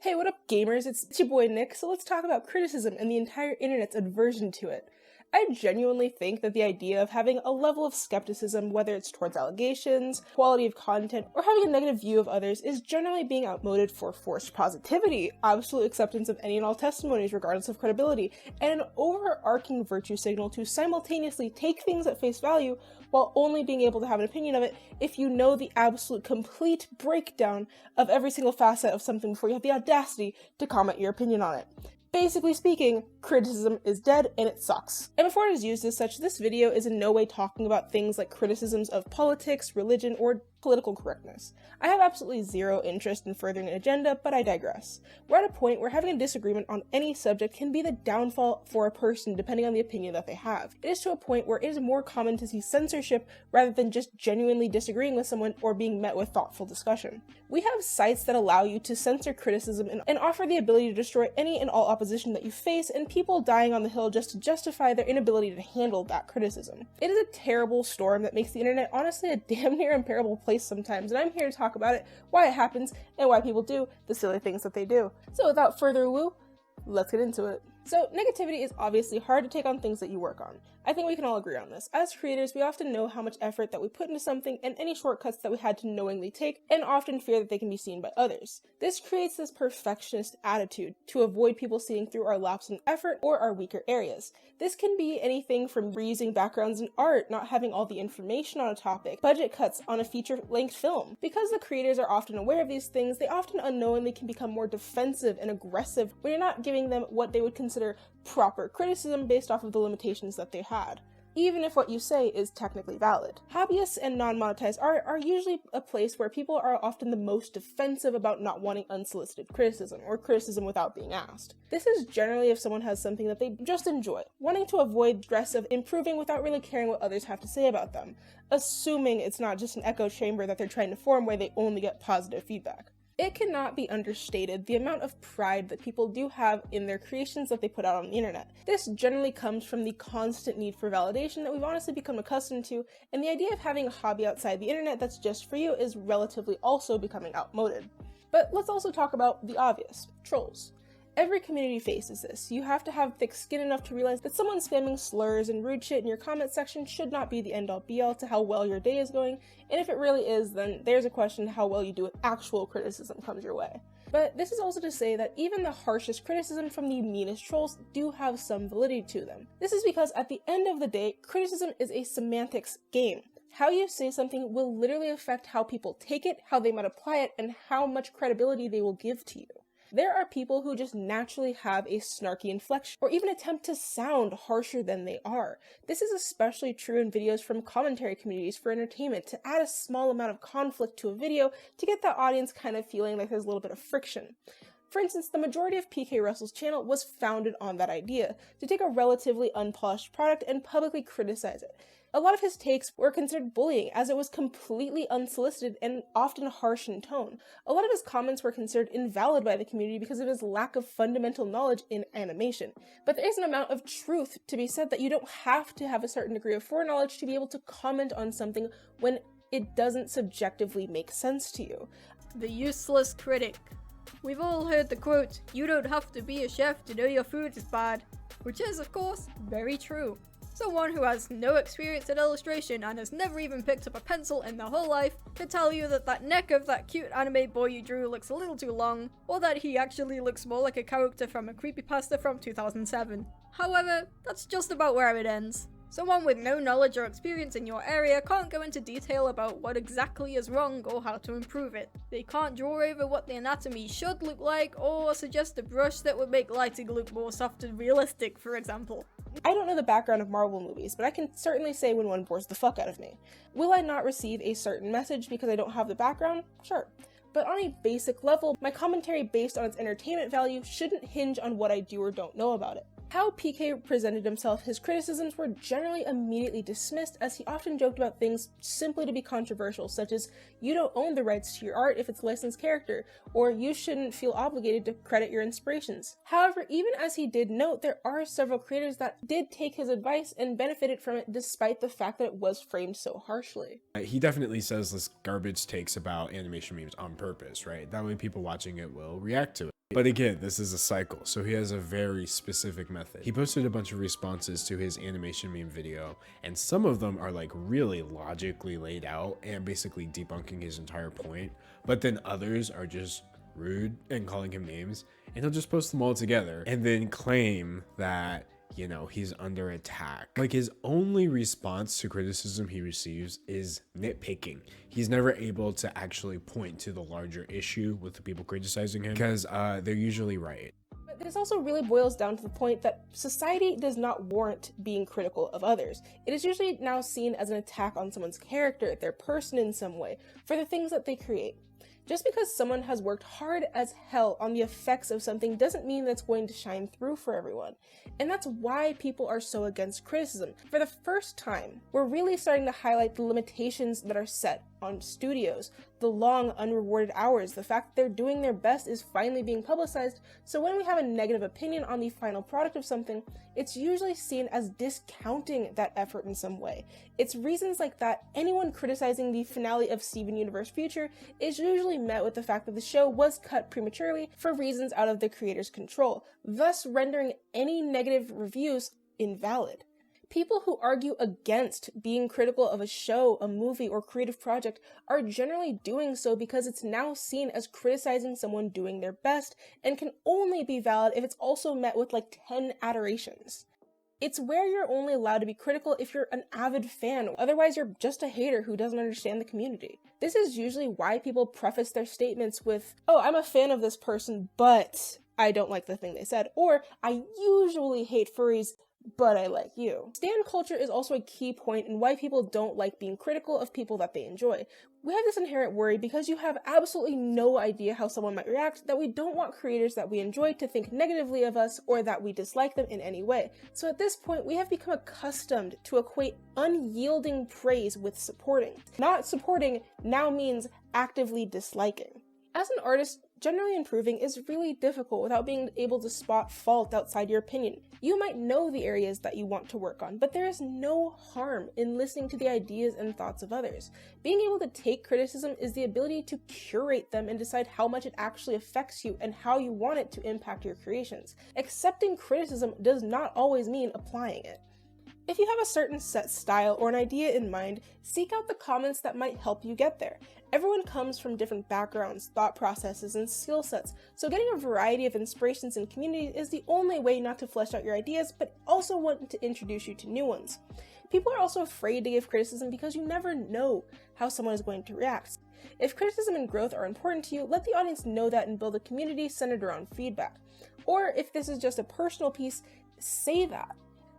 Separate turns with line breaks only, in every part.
Hey, what up gamers, it's your boy Nick, so let's talk about criticism and the entire internet's aversion to it. I genuinely think that the idea of having a level of skepticism, whether it's towards allegations, quality of content, or having a negative view of others, is generally being outmoded for forced positivity, absolute acceptance of any and all testimonies regardless of credibility, and an overarching virtue signal to simultaneously take things at face value while only being able to have an opinion of it if you know the absolute complete breakdown of every single facet of something before you have the audacity to comment your opinion on it. Basically speaking, criticism is dead and it sucks. And before it is used as such, this video is in no way talking about things like criticisms of politics, religion, or political correctness. I have absolutely zero interest in furthering an agenda, but I digress. We're at a point where having a disagreement on any subject can be the downfall for a person depending on the opinion that they have. It is to a point where it is more common to see censorship rather than just genuinely disagreeing with someone or being met with thoughtful discussion. We have sites that allow you to censor criticism and offer the ability to destroy any and all opposition that you face, and people dying on the hill just to justify their inability to handle that criticism. It is a terrible storm that makes the internet honestly a damn near unbearable place sometimes, and I'm here to talk about it, why it happens, and why people do the silly things that they do. So without further ado, let's get into it. So negativity is obviously hard to take on things that you work on. I think we can all agree on this. As creators, we often know how much effort that we put into something and any shortcuts that we had to knowingly take, and often fear that they can be seen by others. This creates this perfectionist attitude to avoid people seeing through our lapse in effort or our weaker areas. This can be anything from reusing backgrounds in art, not having all the information on a topic, budget cuts on a feature-length film. Because the creators are often aware of these things, they often unknowingly can become more defensive and aggressive when you're not giving them what they would consider proper criticism based off of the limitations that they had, even if what you say is technically valid. Hobbyists and non-monetized art are usually a place where people are often the most defensive about not wanting unsolicited criticism, or criticism without being asked. This is generally if someone has something that they just enjoy, wanting to avoid stress of improving without really caring what others have to say about them, assuming it's not just an echo chamber that they're trying to form where they only get positive feedback. It cannot be understated the amount of pride that people do have in their creations that they put out on the internet. This generally comes from the constant need for validation that we've honestly become accustomed to, and the idea of having a hobby outside the internet that's just for you is relatively also becoming outmoded. But let's also talk about the obvious, trolls. Every community faces this. You have to have thick skin enough to realize that someone spamming slurs and rude shit in your comment section should not be the end-all be-all to how well your day is going, and if it really is, then there's a question how well you do with actual criticism comes your way. But this is also to say that even the harshest criticism from the meanest trolls do have some validity to them. This is because at the end of the day, criticism is a semantics game. How you say something will literally affect how people take it, how they might apply it, and how much credibility they will give to you. There are people who just naturally have a snarky inflection, or even attempt to sound harsher than they are. This is especially true in videos from commentary communities for entertainment, to add a small amount of conflict to a video to get the audience kind of feeling like there's a little bit of friction. For instance, the majority of PK Russell's channel was founded on that idea, to take a relatively unpolished product and publicly criticize it. A lot of his takes were considered bullying, as it was completely unsolicited and often harsh in tone. A lot of his comments were considered invalid by the community because of his lack of fundamental knowledge in animation. But there is an amount of truth to be said that you don't have to have a certain degree of foreknowledge to be able to comment on something when it doesn't subjectively make sense to you.
The useless critic. We've all heard the quote, "You don't have to be a chef to know your food is bad," which is, of course, very true. Someone who has no experience in illustration and has never even picked up a pencil in their whole life could tell you that that neck of that cute anime boy you drew looks a little too long, or that he actually looks more like a character from a creepypasta from 2007. However, that's just about where it ends. Someone with no knowledge or experience in your area can't go into detail about what exactly is wrong or how to improve it. They can't draw over what the anatomy should look like, or suggest a brush that would make lighting look more soft and realistic, for example.
I don't know the background of Marvel movies, but I can certainly say when one bores the fuck out of me. Will I not receive a certain message because I don't have the background? Sure. But on a basic level, my commentary based on its entertainment value shouldn't hinge on what I do or don't know about it. How PK presented himself, his criticisms were generally immediately dismissed, as he often joked about things simply to be controversial, such as, "You don't own the rights to your art if it's a licensed character," or "You shouldn't feel obligated to credit your inspirations." However, even as he did note, there are several creators that did take his advice and benefited from it despite the fact that it was framed so harshly.
He definitely says this garbage takes about animation memes on purpose, right? That way people watching it will react to it. But again, this is a cycle, so he has a very specific method. He posted a bunch of responses to his animation meme video, and some of them are like really logically laid out and basically debunking his entire point, but then others are just rude and calling him names, and he'll just post them all together and then claim that, you know, he's under attack. Like, his only response to criticism he receives is nitpicking. He's never able to actually point to the larger issue with the people criticizing him, because they're usually right.
But this also really boils down to the point that society does not warrant being critical of others. It is usually now seen as an attack on someone's character, their person in some way, for the things that they create. Just because someone has worked hard as hell on the effects of something doesn't mean that's going to shine through for everyone. And that's why people are so against criticism. For the first time, we're really starting to highlight the limitations that are set on studios, the long unrewarded hours, the fact that they're doing their best is finally being publicized, so when we have a negative opinion on the final product of something, it's usually seen as discounting that effort in some way. It's reasons like that anyone criticizing the finale of Steven Universe Future is usually met with the fact that the show was cut prematurely for reasons out of the creator's control, thus rendering any negative reviews invalid. People who argue against being critical of a show, a movie, or creative project are generally doing so because it's now seen as criticizing someone doing their best and can only be valid if it's also met with like 10 adorations. It's where you're only allowed to be critical if you're an avid fan, otherwise you're just a hater who doesn't understand the community. This is usually why people preface their statements with, "Oh, I'm a fan of this person, but I don't like the thing they said," or "I usually hate furries, but I like you." Stan culture is also a key point in why people don't like being critical of people that they enjoy. We have this inherent worry because you have absolutely no idea how someone might react that we don't want creators that we enjoy to think negatively of us or that we dislike them in any way. So at this point, we have become accustomed to equate unyielding praise with supporting. Not supporting now means actively disliking. As an artist, generally improving is really difficult without being able to spot fault outside your opinion. You might know the areas that you want to work on, but there is no harm in listening to the ideas and thoughts of others. Being able to take criticism is the ability to curate them and decide how much it actually affects you and how you want it to impact your creations. Accepting criticism does not always mean applying it. If you have a certain set style or an idea in mind, seek out the comments that might help you get there. Everyone comes from different backgrounds, thought processes, and skill sets, so getting a variety of inspirations and communities is the only way not to flesh out your ideas, but also want to introduce you to new ones. People are also afraid to give criticism because you never know how someone is going to react. If criticism and growth are important to you, let the audience know that and build a community centered around feedback. Or if this is just a personal piece, say that.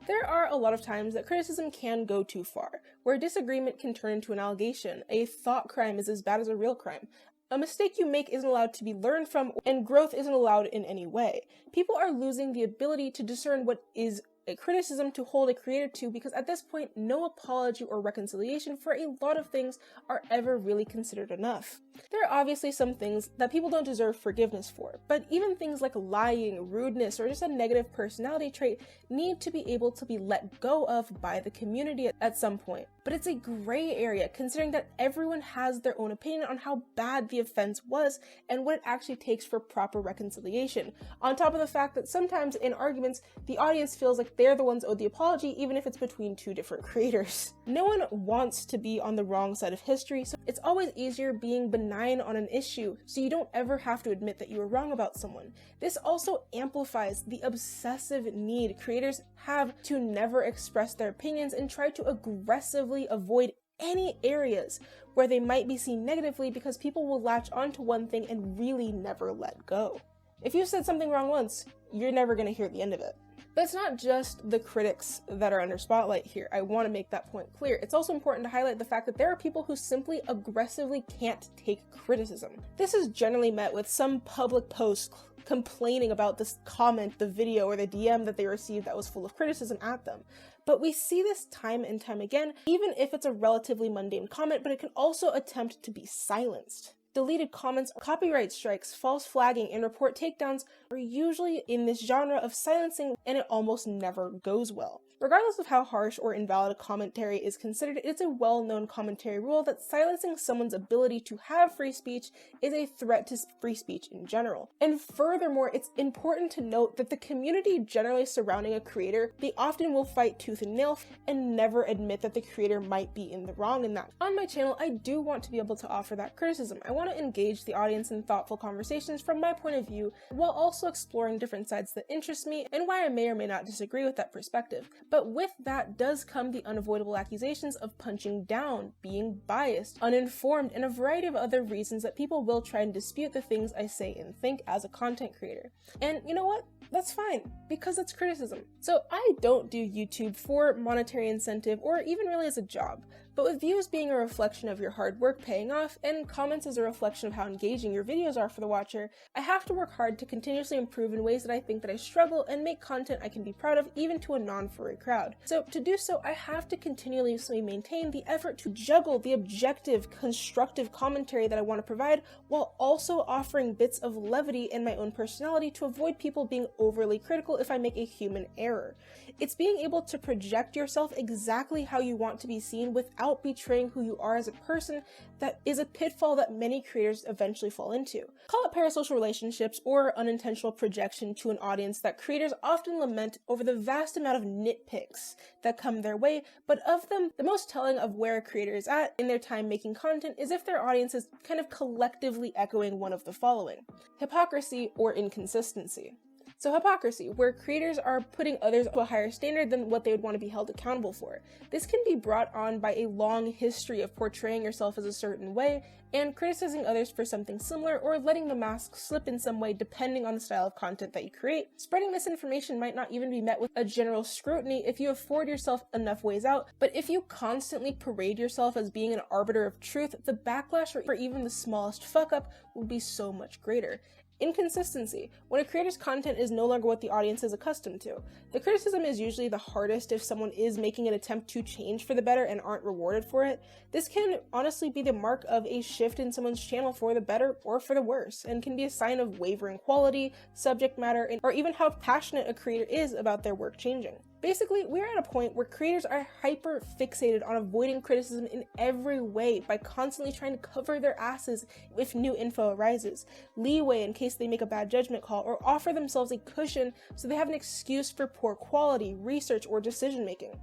There are a lot of times that criticism can go too far, where disagreement can turn into an allegation. A thought crime is as bad as a real crime. A mistake you make isn't allowed to be learned from, and growth isn't allowed in any way. People are losing the ability to discern what is a criticism to hold a creator to, because at this point, no apology or reconciliation for a lot of things are ever really considered enough. There are obviously some things that people don't deserve forgiveness for, but even things like lying, rudeness, or just a negative personality trait need to be able to be let go of by the community at some point. But it's a gray area, considering that everyone has their own opinion on how bad the offense was and what it actually takes for proper reconciliation. On top of the fact that sometimes in arguments, the audience feels like they're the ones owed the apology, even if it's between two different creators. No one wants to be on the wrong side of history, so it's always easier being benign on an issue, so you don't ever have to admit that you were wrong about someone. This also amplifies the obsessive need creators have to never express their opinions and try to aggressively avoid any areas where they might be seen negatively, because people will latch onto one thing and really never let go. If you said something wrong once, you're never going to hear the end of it. But it's not just the critics that are under spotlight here. I want to make that point clear. It's also important to highlight the fact that there are people who simply aggressively can't take criticism. This is generally met with some public post complaining about this comment, the video, or the DM that they received that was full of criticism at them. But we see this time and time again, even if it's a relatively mundane comment, but it can also attempt to be silenced. deleted comments, copyright strikes, false flagging, and report takedowns are usually in this genre of silencing, and it almost never goes well. Regardless of how harsh or invalid a commentary is considered, it's a well-known commentary rule that silencing someone's ability to have free speech is a threat to free speech in general. And furthermore, it's important to note that the community generally surrounding a creator, they often will fight tooth and nail and never admit that the creator might be in the wrong in that. On my channel, I do want to be able to offer that criticism. I want to engage the audience in thoughtful conversations from my point of view, while also exploring different sides that interest me and why I may or may not disagree with that perspective. But with that does come the unavoidable accusations of punching down, being biased, uninformed, and a variety of other reasons that people will try and dispute the things I say and think as a content creator. And you know what? That's fine, because it's criticism. So I don't do YouTube for monetary incentive or even really as a job, but with views being a reflection of your hard work paying off and comments as a reflection of how engaging your videos are for the watcher, I have to work hard to continuously improve in ways that I think that I struggle and make content I can be proud of even to a non-furry crowd. So to do so, I have to continuously maintain the effort to juggle the objective, constructive commentary that I want to provide while also offering bits of levity and my own personality to avoid people being overly critical if I make a human error. It's being able to project yourself exactly how you want to be seen without betraying who you are as a person that is a pitfall that many creators eventually fall into. Call it parasocial relationships or unintentional projection to an audience that creators often lament over the vast amount of nitpicks that come their way, but of them, the most telling of where a creator is at in their time making content is if their audience is kind of collectively echoing one of the following: hypocrisy or inconsistency. So hypocrisy, where creators are putting others to a higher standard than what they would want to be held accountable for. This can be brought on by a long history of portraying yourself as a certain way and criticizing others for something similar, or letting the mask slip in some way depending on the style of content that you create. Spreading misinformation might not even be met with a general scrutiny if you afford yourself enough ways out, but if you constantly parade yourself as being an arbiter of truth, the backlash or even the smallest fuck up will be so much greater. Inconsistency, when a creator's content is no longer what the audience is accustomed to. The criticism is usually the hardest if someone is making an attempt to change for the better and aren't rewarded for it. This can honestly be the mark of a shift in someone's channel for the better or for the worse, and can be a sign of wavering quality, subject matter, or even how passionate a creator is about their work changing. Basically, we're at a point where creators are hyper fixated on avoiding criticism in every way by constantly trying to cover their asses if new info arises, leeway in case they make a bad judgment call, or offer themselves a cushion so they have an excuse for poor quality, research, or decision making.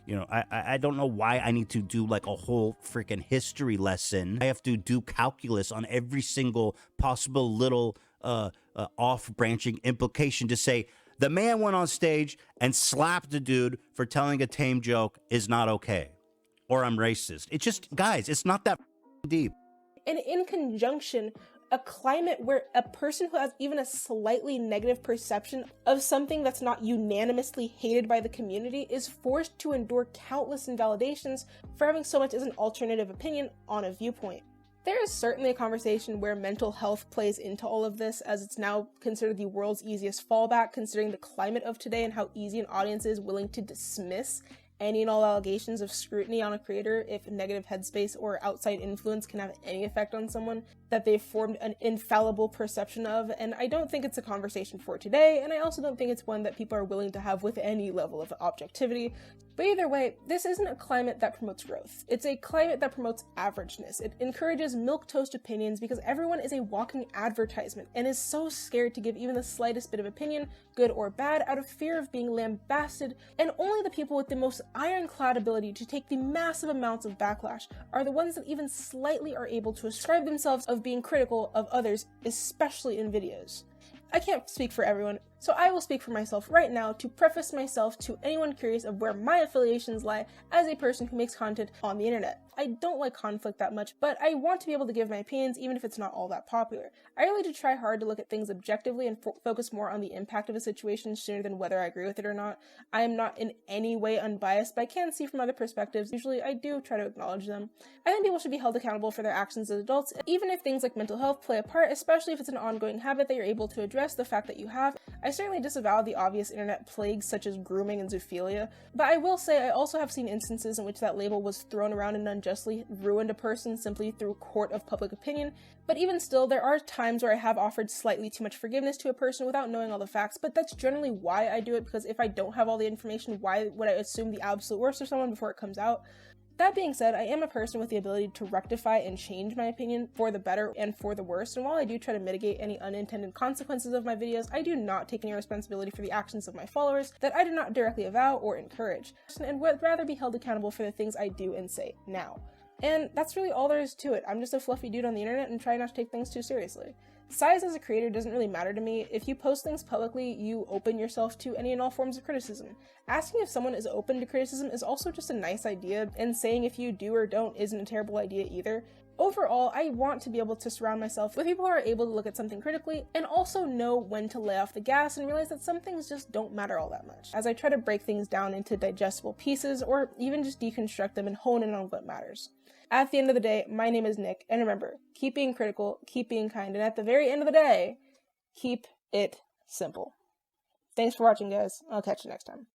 You know, I don't know why I need to do like a whole freaking history lesson. I have to do calculus on every single possible little off-branching implication to say, the man went on stage and slapped a dude for telling a tame joke is not okay. Or I'm racist. It's just, guys, it's not that deep.
And in conjunction, a climate where a person who has even a slightly negative perception of something that's not unanimously hated by the community is forced to endure countless invalidations for having so much as an alternative opinion on a viewpoint. There is certainly a conversation where mental health plays into all of this, as it's now considered the world's easiest fallback considering the climate of today and how easy an audience is willing to dismiss any and all allegations of scrutiny on a creator if negative headspace or outside influence can have any effect on someone that they've formed an infallible perception of. And I don't think it's a conversation for today, and I also don't think it's one that people are willing to have with any level of objectivity. But either way, this isn't a climate that promotes growth. It's a climate that promotes averageness. It encourages milquetoast opinions because everyone is a walking advertisement and is so scared to give even the slightest bit of opinion, good or bad, out of fear of being lambasted, and only the people with the most ironclad ability to take the massive amounts of backlash are the ones that even slightly are able to ascribe themselves of being critical of others, especially in videos. I can't speak for everyone, so I will speak for myself right now to preface myself to anyone curious of where my affiliations lie as a person who makes content on the internet. I don't like conflict that much, but I want to be able to give my opinions even if it's not all that popular. I really do try hard to look at things objectively and focus more on the impact of a situation sooner than whether I agree with it or not. I am not in any way unbiased, but I can see from other perspectives. Usually I do try to acknowledge them. I think people should be held accountable for their actions as adults, even if things like mental health play a part, especially if it's an ongoing habit that you're able to address the fact that you have. I certainly disavow the obvious internet plagues such as grooming and zoophilia, but I will say I also have seen instances in which that label was thrown around and unjustly ruined a person simply through court of public opinion. But even still, there are times where I have offered slightly too much forgiveness to a person without knowing all the facts, but that's generally why I do it, because if I don't have all the information, why would I assume the absolute worst of someone before it comes out? That being said, I am a person with the ability to rectify and change my opinion for the better and for the worse, and while I do try to mitigate any unintended consequences of my videos, I do not take any responsibility for the actions of my followers that I do not directly avow or encourage, and would rather be held accountable for the things I do and say now. And that's really all there is to it. I'm just a fluffy dude on the internet and try not to take things too seriously. Size as a creator doesn't really matter to me. If you post things publicly, you open yourself to any and all forms of criticism. Asking if someone is open to criticism is also just a nice idea, and saying if you do or don't isn't a terrible idea either. Overall, I want to be able to surround myself with people who are able to look at something critically and also know when to lay off the gas and realize that some things just don't matter all that much, as I try to break things down into digestible pieces or even just deconstruct them and hone in on what matters. At the end of the day, my name is Nick, and remember, keep being critical, keep being kind, and at the very end of the day, keep it simple. Thanks for watching, guys. I'll catch you next time.